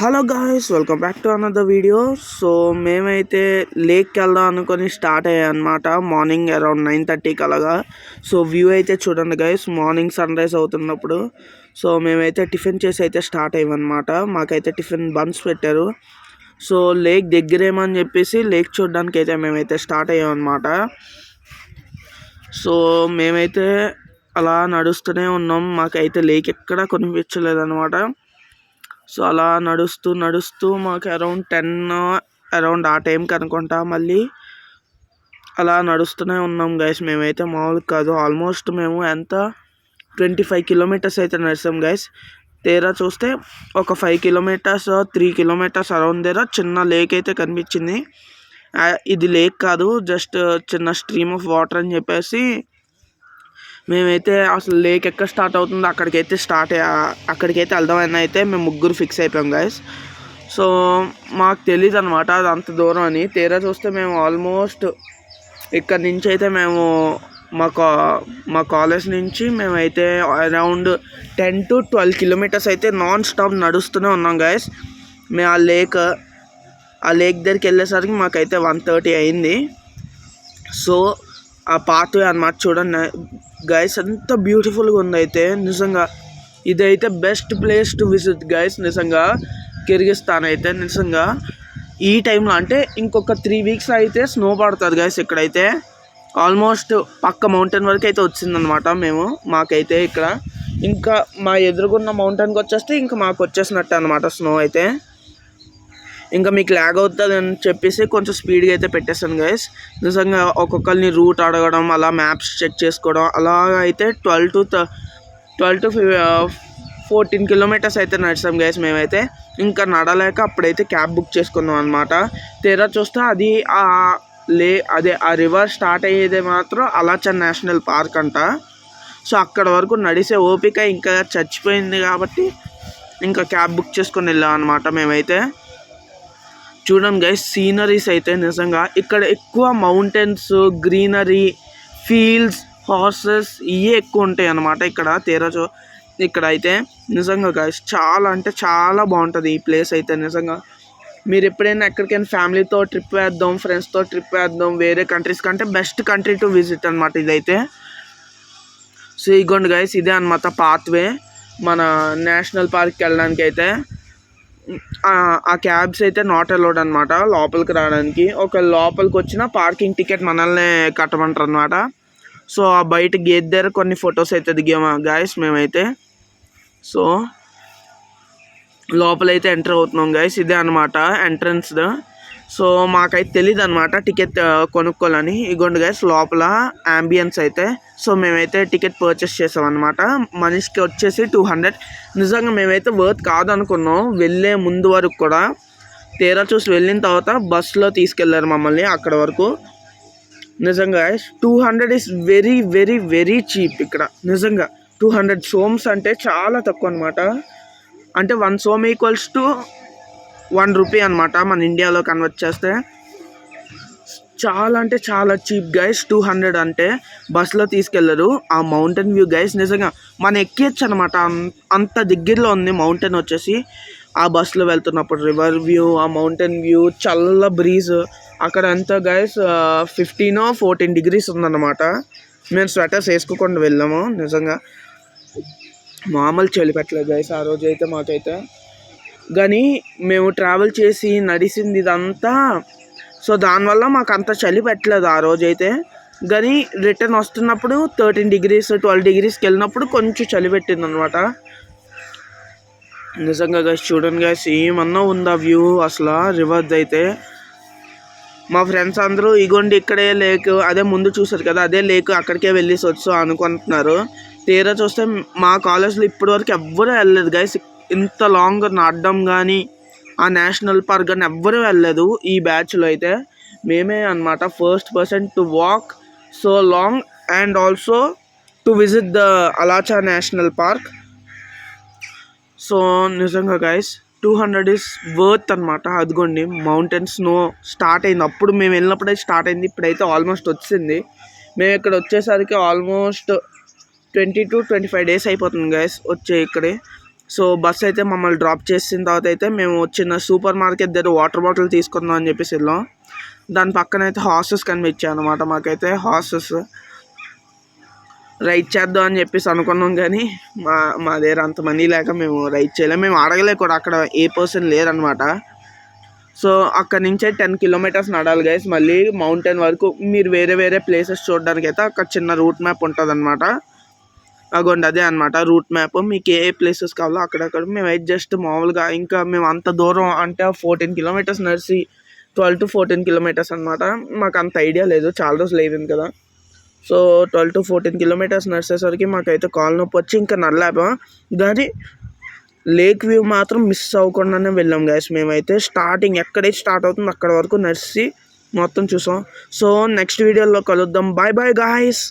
Hello guys, welcome back to another video. So మేమైతే లేక్కి వెళ్దాం అనుకొని స్టార్ట్ అయ్యాయి అనమాట. మార్నింగ్ అరౌండ్ 9:30కి అలాగా. సో వ్యూ అయితే చూడండి గాయ్స్, మార్నింగ్ సన్ రైజ్ అవుతున్నప్పుడు. సో మేమైతే టిఫిన్ చేసి అయితే స్టార్ట్ అయ్యామన్నమాట. మాకైతే టిఫిన్ బన్స్ పెట్టారు. సో లేక్ దగ్గరేమని చెప్పేసి లేక్ చూడడానికి అయితే మేమైతే స్టార్ట్ అయ్యామన్నమాట. సో మేమైతే అలా నడుస్తూనే ఉన్నాం. మాకైతే లేక్ ఎక్కడా కనిపించలేదన్నమాట. సో అలా నడుస్తూ మాకు అరౌండ్ 10 అరౌండ్ ఆ టైంకి అనుకుంటా మళ్ళీ అలా నడుస్తూనే ఉన్నాం గైస్. మేమైతే మామూలు కాదు, ఆల్మోస్ట్ మేము ఎంత 25 కిలోమీటర్స్ అయితే నడిచాం గైస్. తీరా చూస్తే ఒక 5 కిలోమీటర్స్ 3 కిలోమీటర్స్ అరౌండ్ దగ్గర చిన్న లేక్ అయితే కనిపించింది. ఇది లేక్ కాదు, జస్ట్ చిన్న స్ట్రీమ్ ఆఫ్ వాటర్ అని చెప్పేసి మేమైతే అసలు లేక్ ఎక్కడ స్టార్ట్ అవుతుందో అక్కడికైతే వెళ్దామని అయితే మేము ముగ్గురు ఫిక్స్ అయిపోయాం గైస్. సో మాకు తెలియదు అనమాట అది అంత దూరం అని. తీరా చూస్తే మేము ఆల్మోస్ట్ ఇక్కడ నుంచి అయితే మేము మా కాలేజ్ నుంచి మేమైతే అరౌండ్ 10 to 12 కిలోమీటర్స్ అయితే నాన్ స్టాప్ నడుస్తూనే ఉన్నాం గైస్. మేము ఆ లేక్ దగ్గరికి వెళ్ళేసరికి మాకైతే 1:30 అయింది. సో ఆ పాత్వే అన్నమాట చూడండి గైస్, ఎంత బ్యూటిఫుల్గా ఉంది అయితే నిజంగా. ఇదైతే best place to visit guys నిజంగా. కిర్గిస్తాన్ అయితే నిజంగా ఈ టైంలో అంటే ఇంకొక 3 weeks అయితే స్నో పడుతుంది గైస్. ఇక్కడైతే ఆల్మోస్ట్ పక్క మౌంటైన్ వరకు అయితే వచ్చిందనమాట. మాకైతే ఇక్కడ ఇంకా మా ఎదురుగున్న మౌంటైన్కి వచ్చేస్తే ఇంకా మాకు వచ్చేసినట్టు అనమాట స్నో అయితే. ఇంకా మీకు ల్యాగ్ అవుతుంది అని చెప్పేసి కొంచెం స్పీడ్గా అయితే పెట్టేస్తాను గైస్. నిజంగా ఒక్కొక్కరిని రూట్ అడగడం, అలా మ్యాప్స్ చెక్ చేసుకోవడం, అలాగా అయితే 12 to 14 కిలోమీటర్స్ అయితే నడిచాం గైస్ మేమైతే. ఇంకా నడలేక అప్పుడైతే క్యాబ్ బుక్ చేసుకున్నాం అనమాట. తీరా చూస్తే అదే ఆ రివర్ స్టార్ట్ అయ్యేది మాత్రం అలాచన్ నేషనల్ పార్క్ అంట. సో అక్కడ వరకు నడిసే ఓపిక ఇంకా చచ్చిపోయింది కాబట్టి ఇంకా క్యాబ్ బుక్ చేసుకొని వెళ్ళాం అనమాట మేమైతే. చూడండి గైస్, సీనరీస్ అయితే నిజంగా ఇక్కడ ఎక్కువ మౌంటైన్స్, గ్రీనరీ, ఫీల్డ్స్, హార్సెస్ ఇవే ఎక్కువ ఉంటాయి అన్నమాట ఇక్కడ అయితే నిజంగా గైస్ చాలా అంటే చాలా బాగుంటుంది ఈ ప్లేస్ అయితే నిజంగా. మీరు ఎప్పుడైనా ఎక్కడికైనా ఫ్యామిలీతో ట్రిప్ వేద్దాం, ఫ్రెండ్స్తో ట్రిప్ వేద్దాం వేరే కంట్రీస్ కంటే బెస్ట్ కంట్రీ టు విజిట్ అనమాట ఇదైతే. సో ఇగోండి గైస్, ఇదే అనమాట పాత్వే మన నేషనల్ పార్క్కి వెళ్ళడానికి అయితే. ఆ క్యాబ్స్ అయితే నాట్ అలౌడ్ అనమాట లోపలికి రావడానికి. ఒక లోపలికి వచ్చిన పార్కింగ్ టికెట్ మనల్ని కట్టమంటారు అనమాట. సో ఆ బయట గేట్ దగ్గర కొన్ని ఫొటోస్ అయితే దిగాము గాయస్ మేమైతే. సో లోపలైతే ఎంటర్ అవుతున్నాం గైస్, ఇదే అనమాట ఎంట్రన్స్. సో మాకైతే తెలియదు అనమాట టికెట్ కొనుక్కోవాలని. ఇగోండి గైస్ లోపల అంబియన్స్ అయితే. సో మేమైతే టికెట్ పర్చేస్ చేసాం అనమాట. మనిషికి వచ్చేసి 200. నిజంగా మేమైతే వర్త్ కాదనుకున్నాం వెళ్ళే ముందు వరకు కూడా. తీరా చూసి వెళ్ళిన తర్వాత బస్సులో తీసుకెళ్లారు మమ్మల్ని అక్కడ వరకు. నిజంగా 200 is very very very cheap ఇక్కడ నిజంగా. 200 సోమ్స్ అంటే చాలా తక్కువ అనమాట. అంటే 1 సోమ్ ఈక్వల్స్ టు 1 రూపీ అనమాట మన ఇండియాలో కన్వర్ట్ చేస్తే. చాలా అంటే చాలా చీప్ గైస్. 200 అంటే బస్సులో తీసుకెళ్లరు. ఆ మౌంటైన్ వ్యూ గైస్ నిజంగా మనం ఎక్కేయచ్చు అనమాట, అంత దగ్గరలో ఉంది మౌంటైన్ వచ్చేసి. ఆ బస్సులో వెళ్తున్నప్పుడు రివర్ వ్యూ, ఆ మౌంటైన్ వ్యూ, చల్ల బ్రీజ్. అక్కడ ఎంత గైస్ 15 or 14 degrees ఉందన్నమాట. మేము స్వెటర్స్ వేసుకోకుండా వెళ్ళాము నిజంగా. మామూలు చలి పెట్టలేదు గైస్ ఆ రోజు అయితే మాకైతే. కానీ మేము ట్రావెల్ చేసి నడిచింది ఇదంతా, సో దానివల్ల మాకు అంత చలి పెట్టలేదు ఆ రోజైతే. కానీ రిటర్న్ వస్తున్నప్పుడు 13 degrees 12 degreesకి వెళ్ళినప్పుడు కొంచెం చలి పెట్టింది అనమాట. నిజంగా గైస్ చూడండి గైస్, ఏమన్నా ఉందా వ్యూ అసలు రివర్ది అయితే. మా ఫ్రెండ్స్ అందరూ ఇగోండి ఇక్కడే లేక్, అదే ముందు చూసారు కదా అదే లేక్, అక్కడికే వెళ్ళేసి అనుకుంటున్నారు. తీరా చూస్తే మా కాలేజ్లో ఇప్పటివరకు ఎవ్వరూ వెళ్ళలేదు గైస్. ఇంత లాంగ్ నడడం కానీ ఆ నేషనల్ పార్క్ కానీ ఎవ్వరూ వెళ్ళలేదు ఈ బ్యాచ్లో అయితే. మేమే అనమాట first person to walk so long and also to visit the Alacha national park. So నిజంగా గైస్ 200 ఈస్ వర్త్ అనమాట. అదిగోండి మౌంటైన్ స్నో స్టార్ట్ అయింది, అప్పుడు మేము వెళ్ళినప్పుడే స్టార్ట్ అయింది, ఇప్పుడైతే ఆల్మోస్ట్ వచ్చింది. మేము ఇక్కడ వచ్చేసరికి ఆల్మోస్ట్ 20 to 25 days అయిపోతుంది గైస్ వచ్చే ఇక్కడే. సో బస్ అయితే మమ్మల్ని డ్రాప్ చేసిన తర్వాత అయితే మేము చిన్న సూపర్ మార్కెట్ దగ్గర వాటర్ బాటిల్ తీసుకుందాం అని చెప్పేసి వెళ్ళాం. దాని పక్కన అయితే హార్సెస్ కనిపించాయి అనమాట. మాకైతే హార్సెస్ రైడ్ చేద్దాం అని చెప్పేసి అనుకున్నాం, కానీ మా దగ్గర అంత మనీ లేక మేము రైడ్ చేయలేము. మేము అడగలే కూడా, అక్కడ ఏ పర్సన్ లేరనమాట. సో అక్కడ నుంచే 10 కిలోమీటర్స్ నడాలి గైస్ మళ్ళీ మౌంటైన్ వరకు. మీరు వేరే వేరే ప్లేసెస్ చూడడానికి అయితే అక్కడ చిన్న రూట్ మ్యాప్ ఉంటుంది అనమాట. అగోండి అదే అనమాట రూట్ మ్యాప్. మీకు ఏ ప్లేసెస్ కావాలో అక్కడక్కడ. మేమైతే జస్ట్ మామూలుగా ఇంకా మేము అంత దూరం అంటే 14 కిలోమీటర్స్ నడిచి 12 to 14 కిలోమీటర్స్ అనమాట. మాకు అంత ఐడియా లేదు, చాలా రోజులు అయిపోయింది కదా. సో 12 to 14 కిలోమీటర్స్ నడిచేసరికి మాకైతే కాలు నొప్పి వచ్చి ఇంకా నడలేపా. కానీ లేక్ వ్యూ మాత్రం మిస్ అవ్వకుండానే వెళ్ళాం గైస్. మేమైతే స్టార్టింగ్ ఎక్కడైతే స్టార్ట్ అవుతుందో అక్కడ వరకు నడిచి మొత్తం చూసాం. సో నెక్స్ట్ వీడియోలో కలుద్దాం. Bye bye guys.